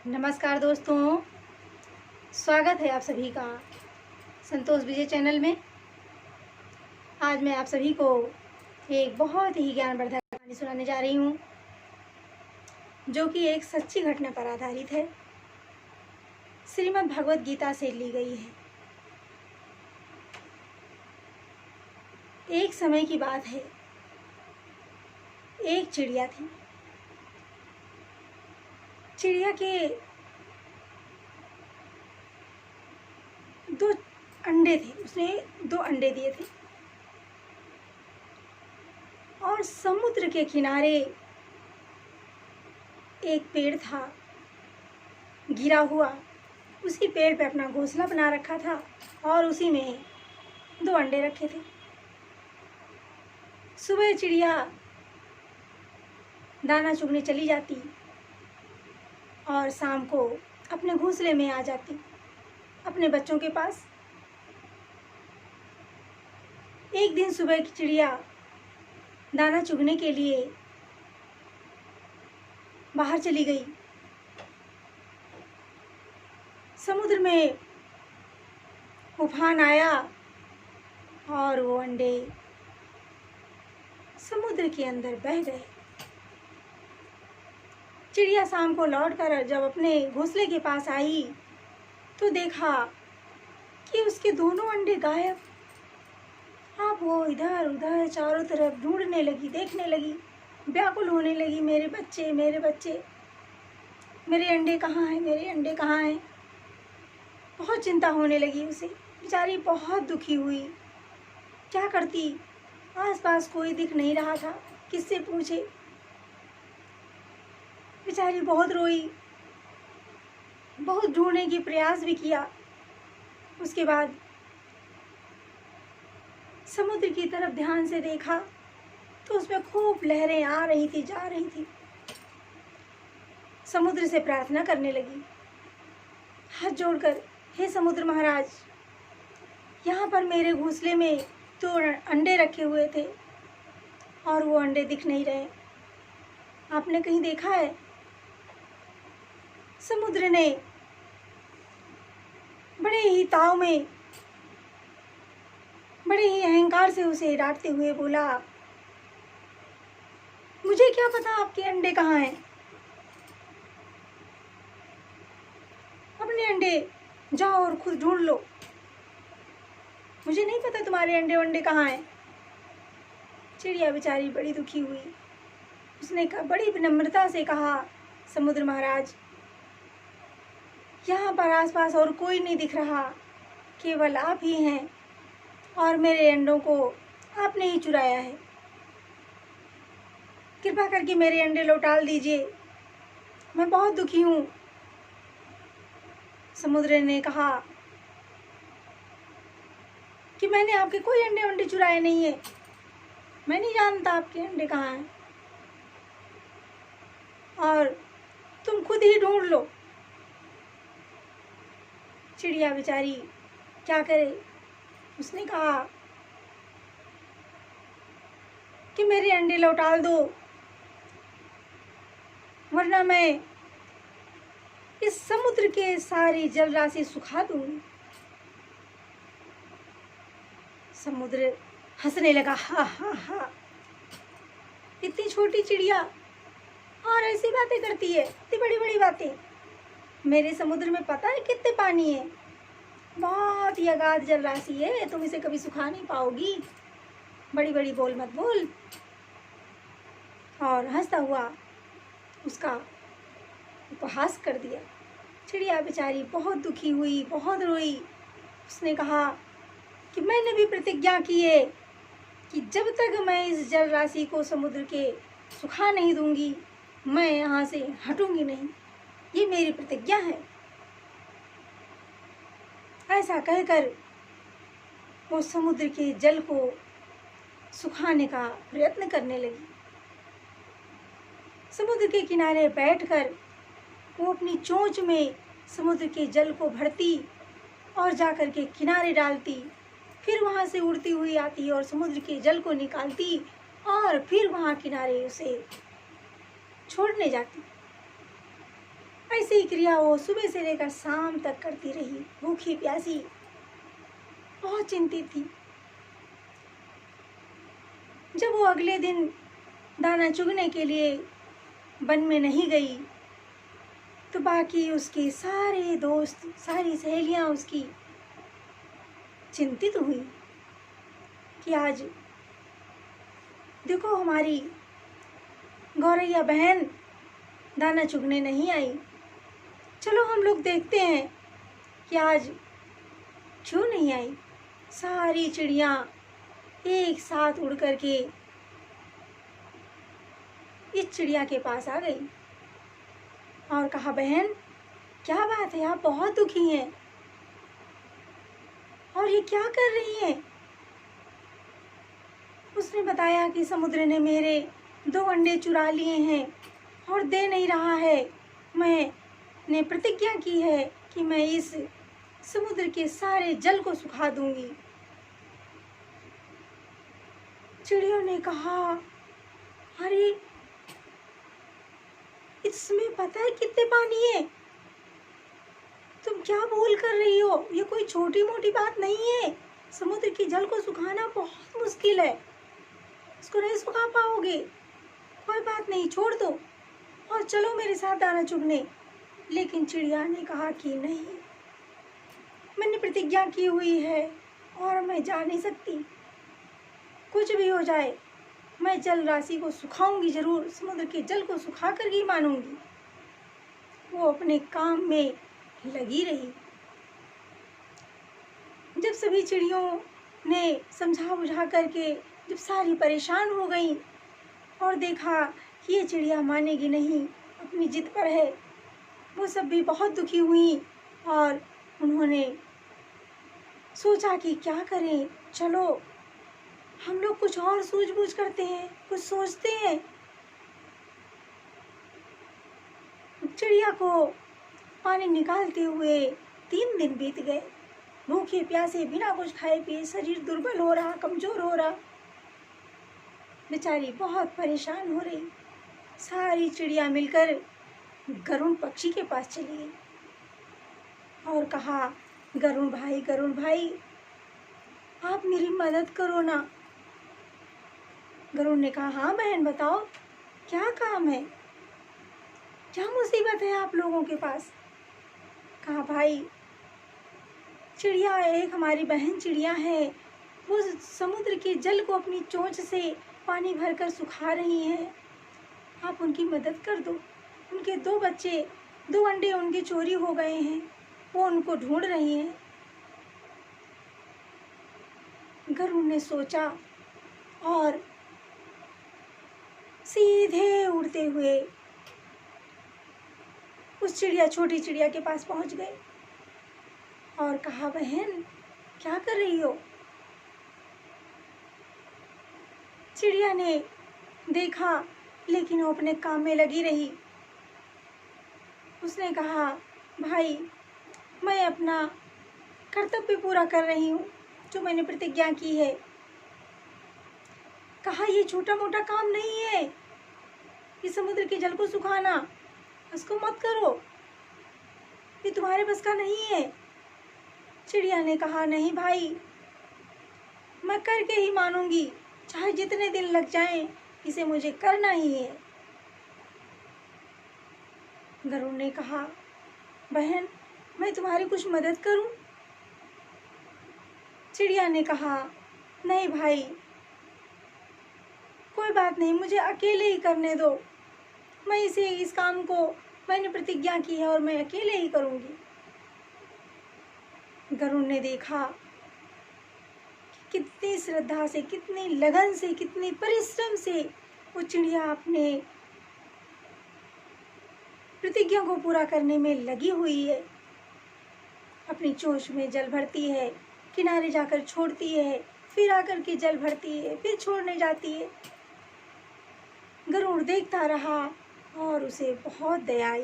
नमस्कार दोस्तों, स्वागत है आप सभी का संतोष विजय चैनल में। आज मैं आप सभी को एक बहुत ही ज्ञानवर्धक कहानी सुनाने जा रही हूँ, जो कि एक सच्ची घटना पर आधारित है। श्रीमद् भगवत गीता से ली गई है। एक समय की बात है, एक चिड़िया थी। चिड़िया के 2 अंडे थे, उसने 2 अंडे दिए थे और समुद्र के किनारे एक पेड़ था गिरा हुआ। उसी पेड़ पे अपना घोंसला बना रखा था और उसी में 2 अंडे रखे थे। सुबह चिड़िया दाना चुगने चली जाती और शाम को अपने घोंसले में आ जाती, अपने बच्चों के पास। एक दिन सुबह की चिड़िया दाना चुगने के लिए बाहर चली गई। समुद्र में उफान आया और वो अंडे समुद्र के अंदर बह गए। चिड़िया शाम को लौटकर जब अपने घोंसले के पास आई तो देखा कि उसके दोनों अंडे गायब। अब वो इधर उधर चारों तरफ ढूंढने लगी, देखने लगी, व्याकुल होने लगी। मेरे बच्चे, मेरे बच्चे, मेरे अंडे कहाँ हैं, मेरे अंडे कहाँ हैं। बहुत चिंता होने लगी उसे। बेचारी बहुत दुखी हुई। क्या करती, आसपास कोई दिख नहीं रहा था, किससे पूछे। बेचारी बहुत रोई, बहुत ढूंढने की प्रयास भी किया। उसके बाद समुद्र की तरफ ध्यान से देखा तो उसमें खूब लहरें आ रही थी, जा रही थी। समुद्र से प्रार्थना करने लगी, हाथ जोड़कर, हे समुद्र महाराज, यहाँ पर मेरे घोंसले में 2 अंडे रखे हुए थे और वो अंडे दिख नहीं रहे। आपने कहीं देखा है? समुद्र ने बड़े ही ताव में, बड़े ही अहंकार से उसे डांटते हुए बोला, मुझे क्या पता आपके अंडे कहाँ हैं। अपने अंडे जाओ और खुद ढूंढ लो। मुझे नहीं पता तुम्हारे अंडे कहाँ हैं। चिड़िया बेचारी बड़ी दुखी हुई। उसने बड़ी विनम्रता से कहा, समुद्र महाराज, यहाँ पर आसपास और कोई नहीं दिख रहा, केवल आप ही हैं और मेरे अंडों को आपने ही चुराया है। कृपा करके मेरे अंडे लौटा दीजिए, मैं बहुत दुखी हूँ। समुद्र ने कहा कि मैंने आपके कोई अंडे चुराए नहीं है, मैं नहीं जानता आपके अंडे कहाँ हैं और तुम खुद ही ढूंढ लो। चिड़िया बेचारी क्या करे। उसने कहा कि मेरे अंडे लौटा दो, वरना मैं इस समुद्र के सारी जल राशि सुखा दूंगी। समुद्र हंसने लगा, हा हा हा, इतनी छोटी चिड़िया और ऐसी बातें करती है, इतनी बड़ी बड़ी बातें। मेरे समुद्र में पता है कितने पानी है, बहुत ही अगाध जल राशि है, तुम इसे कभी सुखा नहीं पाओगी। बड़ी बड़ी बोल मत बोल। और हंसता हुआ उसका उपहास कर दिया। चिड़िया बेचारी बहुत दुखी हुई, बहुत रोई। उसने कहा कि मैंने भी प्रतिज्ञा की है कि जब तक मैं इस जल राशि को समुद्र के सुखा नहीं दूंगी, मैं यहाँ से हटूंगी नहीं, ये मेरी प्रतिज्ञा है। ऐसा कहकर वो समुद्र के जल को सुखाने का प्रयत्न करने लगी। समुद्र के किनारे बैठकर वो अपनी चोंच में समुद्र के जल को भरती और जाकर के किनारे डालती, फिर वहाँ से उड़ती हुई आती और समुद्र के जल को निकालती और फिर वहाँ किनारे उसे छोड़ने जाती। ऐसी ही क्रिया वो सुबह से लेकर शाम तक करती रही, भूखी प्यासी, बहुत चिंतित थी। जब वो अगले दिन दाना चुगने के लिए वन में नहीं गई तो बाकी उसके सारे दोस्त, सारी सहेलियां उसकी चिंतित हुई कि आज देखो हमारी गौरैया बहन दाना चुगने नहीं आई, चलो हम लोग देखते हैं कि आज क्यों नहीं आई। सारी चिड़ियाँ एक साथ उड़ करके इस चिड़िया के पास आ गई और कहा, बहन क्या बात है, आप बहुत दुखी हैं और ये क्या कर रही हैं। उसने बताया कि समुद्र ने मेरे 2 अंडे चुरा लिए हैं और दे नहीं रहा है। मैंने प्रतिज्ञा की है कि मैं इस समुद्र के सारे जल को सुखा दूंगी। चिड़ियों ने कहा, अरे इसमें पता है कितने पानी है, तुम क्या भूल कर रही हो, ये कोई छोटी मोटी बात नहीं है। समुद्र के जल को सुखाना बहुत मुश्किल है, इसको नहीं सुखा पाओगे। कोई बात नहीं, छोड़ दो और चलो मेरे साथ दाना चुगने। लेकिन चिड़िया ने कहा कि नहीं, मैंने प्रतिज्ञा की हुई है और मैं जा नहीं सकती। कुछ भी हो जाए मैं जल राशि को सुखाऊंगी जरूर, समुद्र के जल को सुखा कर ही मानूंगी। वो अपने काम में लगी रही। जब सभी चिड़ियों ने समझा बुझा करके जब सारी परेशान हो गई और देखा कि ये चिड़िया मानेगी नहीं, अपनी जिद पर है, वो सब भी बहुत दुखी हुई और उन्होंने सोचा कि क्या करें, चलो हम लोग कुछ और सूझबूझ करते हैं, कुछ सोचते हैं। चिड़िया को पानी निकालते हुए 3 दिन बीत गए। भूखे प्यासे बिना कुछ खाए पिए शरीर दुर्बल हो रहा, कमजोर हो रहा, बेचारी बहुत परेशान हो रही। सारी चिड़िया मिलकर गरुड़ पक्षी के पास चली गई और कहा, गरुड़ भाई आप मेरी मदद करो ना। गरुड़ ने कहा, हाँ बहन बताओ क्या काम है, क्या मुसीबत है आप लोगों के पास। कहा, भाई चिड़िया एक हमारी बहन चिड़िया है, वो समुद्र के जल को अपनी चोंच से पानी भरकर सुखा रही हैं, आप उनकी मदद कर दो। उनके 2 बच्चे, 2 अंडे उनके चोरी हो गए हैं, वो उनको ढूंढ रही हैं। गरुड़ ने सोचा और सीधे उड़ते हुए उस छोटी चिड़िया के पास पहुंच गए और कहा, बहन क्या कर रही हो। चिड़िया ने देखा लेकिन वो अपने काम में लगी रही। उसने कहा, भाई मैं अपना कर्तव्य पूरा कर रही हूँ जो मैंने प्रतिज्ञा की है। कहा, ये छोटा मोटा काम नहीं है, इस समुद्र के जल को सुखाना, उसको मत करो, ये तुम्हारे बस का नहीं है। चिड़िया ने कहा, नहीं भाई मैं करके ही मानूंगी, चाहे जितने दिन लग जाएं, इसे मुझे करना ही है। गरुड़ ने कहा, बहन मैं तुम्हारी कुछ मदद करूं। चिड़िया ने कहा, नहीं भाई कोई बात नहीं, मुझे अकेले ही करने दो, मैं इस काम को मैंने प्रतिज्ञा की है और मैं अकेले ही करूंगी। गरुड़ ने देखा कि कितनी श्रद्धा से, कितनी लगन से, कितनी परिश्रम से वो चिड़िया अपने प्रतिज्ञा को पूरा करने में लगी हुई है। अपनी चोंच में जल भरती है, किनारे जाकर छोड़ती है, फिर आकर के जल भरती है, फिर छोड़ने जाती है। गरुड़ देखता रहा और उसे बहुत दया आई।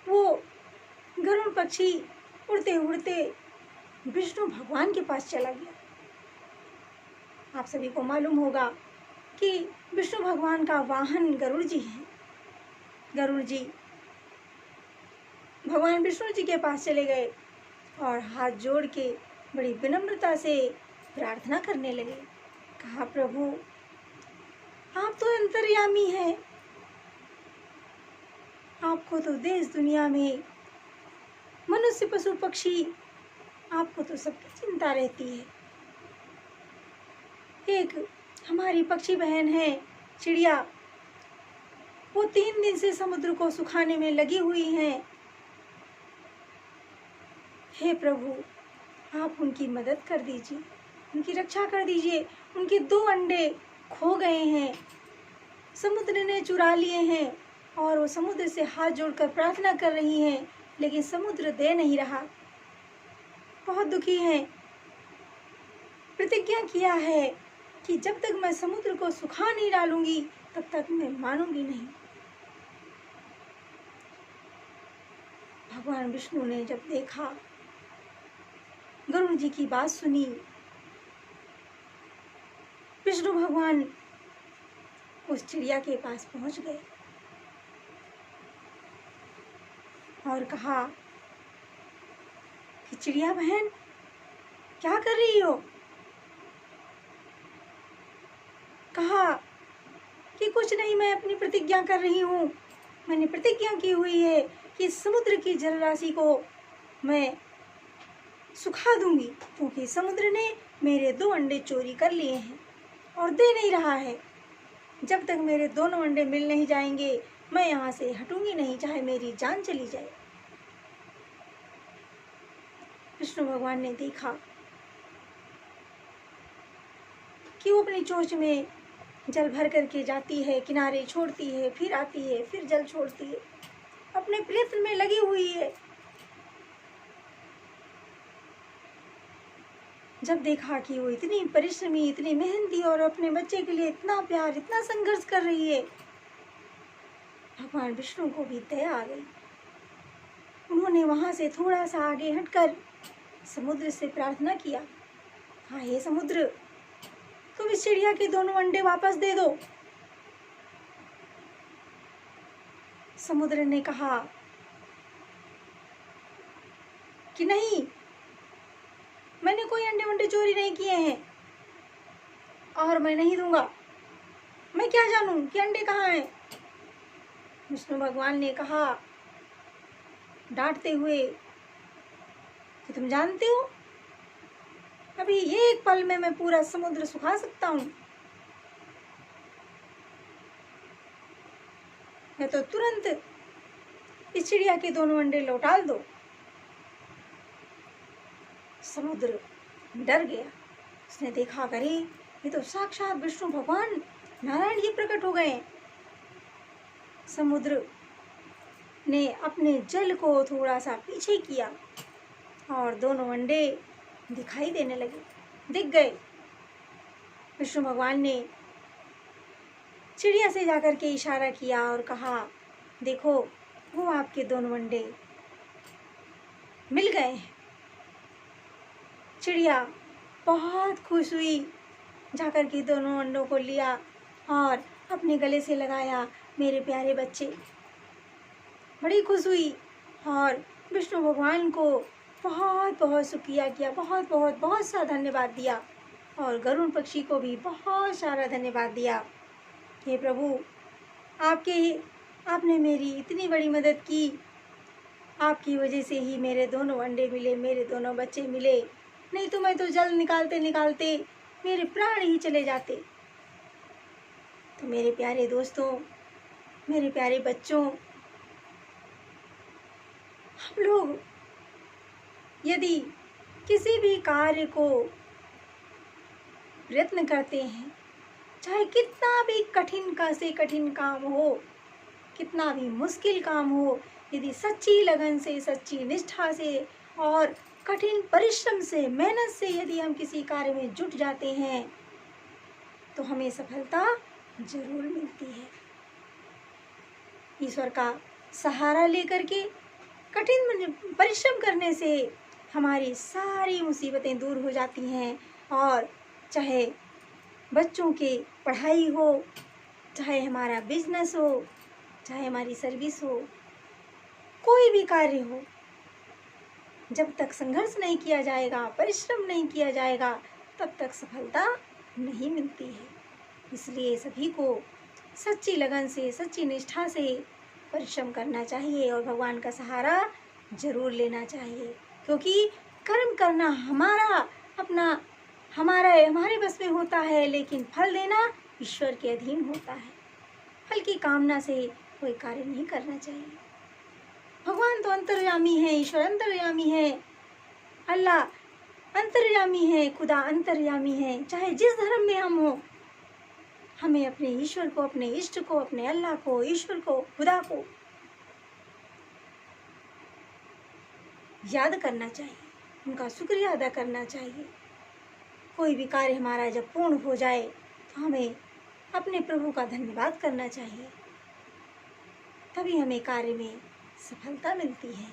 वो गरुड़ पक्षी उड़ते उड़ते विष्णु भगवान के पास चला गया। आप सभी को मालूम होगा कि विष्णु भगवान का वाहन गरुड़ जी है। गरुड़ जी भगवान विष्णु जी के पास चले गए और हाथ जोड़ के बड़ी विनम्रता से प्रार्थना करने लगे। कहा, प्रभु आप तो अंतर्यामी हैं, आपको तो देश दुनिया में मनुष्य पशु पक्षी, आपको तो सबकी चिंता रहती है। एक हमारी पक्षी बहन है चिड़िया, वो 3 दिन से समुद्र को सुखाने में लगी हुई हैं। हे प्रभु, आप उनकी मदद कर दीजिए, उनकी रक्षा कर दीजिए। उनके 2 अंडे खो गए हैं, समुद्र ने चुरा लिए हैं और वो समुद्र से हाथ जोड़कर प्रार्थना कर रही हैं, लेकिन समुद्र दे नहीं रहा। बहुत दुखी हैं, प्रतिज्ञा किया है कि जब तक मैं समुद्र को सुखा नहीं डालूंगी तब तक मैं मानूंगी नहीं। भगवान विष्णु ने जब देखा, गरुड़ जी की बात सुनी, विष्णु भगवान उस चिड़िया के पास पहुंच गए और कहा कि चिड़िया बहन क्या कर रही हो? कहा कि कुछ नहीं, मैं अपनी प्रतिज्ञा कर रही हूँ। मैंने प्रतिज्ञा की हुई है कि समुद्र की जलराशि को मैं सुखा दूंगी, क्योंकि समुद्र ने मेरे 2 अंडे चोरी कर लिए हैं और दे नहीं रहा है। जब तक मेरे दोनों अंडे मिल नहीं जाएंगे मैं यहाँ से हटूंगी नहीं, चाहे मेरी जान चली जाए। विष्णु भगवान ने देखा कि वो अपनी चोंच में जल भर करके जाती है, किनारे छोड़ती है, फिर आती है, फिर जल छोड़ती है, अपने प्रयत्न में लगी हुई है। जब देखा कि वो इतनी परिश्रमी, इतनी मेहनती और अपने बच्चे के लिए इतना प्यार, इतना संघर्ष कर रही है, भगवान विष्णु को भी दया आ गई। उन्होंने वहां से थोड़ा सा आगे हटकर समुद्र से प्रार्थना किया, हाँ हे समुद्र, तुम इस चिड़िया के दोनों अंडे वापस दे दो। समुद्र ने कहा कि नहीं, मैंने कोई अंडे वंडे चोरी नहीं किए हैं और मैं नहीं दूंगा, मैं क्या जानूं कि अंडे कहाँ हैं। विष्णु भगवान ने कहा डांटते हुए कि तुम जानते हो अभी एक पल में मैं पूरा समुद्र सुखा सकता हूं, मैं तो तुरंत इस चिड़िया के दोनों अंडे लौटा दो। समुद्र डर गया, उसने देखा अरे ये तो साक्षात विष्णु भगवान नारायण जी प्रकट हो गए। समुद्र ने अपने जल को थोड़ा सा पीछे किया और दोनों अंडे दिखाई देने लगे, दिख गए। विष्णु भगवान ने चिड़िया से जाकर के इशारा किया और कहा देखो वो आपके दोनों अंडे मिल गए हैं। चिड़िया बहुत खुश हुई, जाकर के दोनों अंडों को लिया और अपने गले से लगाया, मेरे प्यारे बच्चे। बड़ी खुश हुई और विष्णु भगवान को बहुत बहुत शुक्रिया किया, बहुत बहुत बहुत सा धन्यवाद दिया और गरुड़ पक्षी को भी बहुत सारा धन्यवाद दिया। हे प्रभु, आपने मेरी इतनी बड़ी मदद की, आपकी वजह से ही मेरे दोनों अंडे मिले, मेरे दोनों बच्चे मिले, नहीं तो मैं तो जल निकालते निकालते मेरे प्राण ही चले जाते। तो मेरे प्यारे दोस्तों, मेरे प्यारे बच्चों, हम लोग यदि किसी भी कार्य को प्रयत्न करते हैं, चाहे कितना भी कठिन का से कठिन काम हो, कितना भी मुश्किल काम हो, यदि सच्ची लगन से, सच्ची निष्ठा से और कठिन परिश्रम से, मेहनत से यदि हम किसी कार्य में जुट जाते हैं तो हमें सफलता जरूर मिलती है। ईश्वर का सहारा लेकर के कठिन परिश्रम करने से हमारी सारी मुसीबतें दूर हो जाती हैं, और चाहे बच्चों की पढ़ाई हो, चाहे हमारा बिजनेस हो, चाहे हमारी सर्विस हो, कोई भी कार्य हो, जब तक संघर्ष नहीं किया जाएगा, परिश्रम नहीं किया जाएगा, तब तक सफलता नहीं मिलती है। इसलिए सभी को सच्ची लगन से, सच्ची निष्ठा से परिश्रम करना चाहिए और भगवान का सहारा जरूर लेना चाहिए, क्योंकि कर्म करना हमारे बस में होता है, लेकिन फल देना ईश्वर के अधीन होता है। फल की कामना से कोई कार्य नहीं करना चाहिए। भगवान तो अंतर्यामी है, ईश्वर अंतर्यामी है, अल्लाह अंतर्यामी है, खुदा अंतर्यामी है। चाहे जिस धर्म में हम हो, हमें अपने ईश्वर को, अपने इष्ट को, अपने अल्लाह को, ईश्वर को, खुदा को याद करना चाहिए, उनका शुक्रिया अदा करना चाहिए। कोई भी कार्य हमारा जब पूर्ण हो जाए तो हमें अपने प्रभु का धन्यवाद करना चाहिए, तभी हमें कार्य में सफलता मिलती है।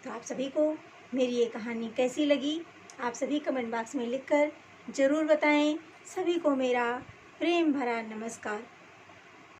तो आप सभी को मेरी ये कहानी कैसी लगी, आप सभी कमेंट बॉक्स में लिखकर ज़रूर बताएं। सभी को मेरा प्रेम भरा नमस्कार।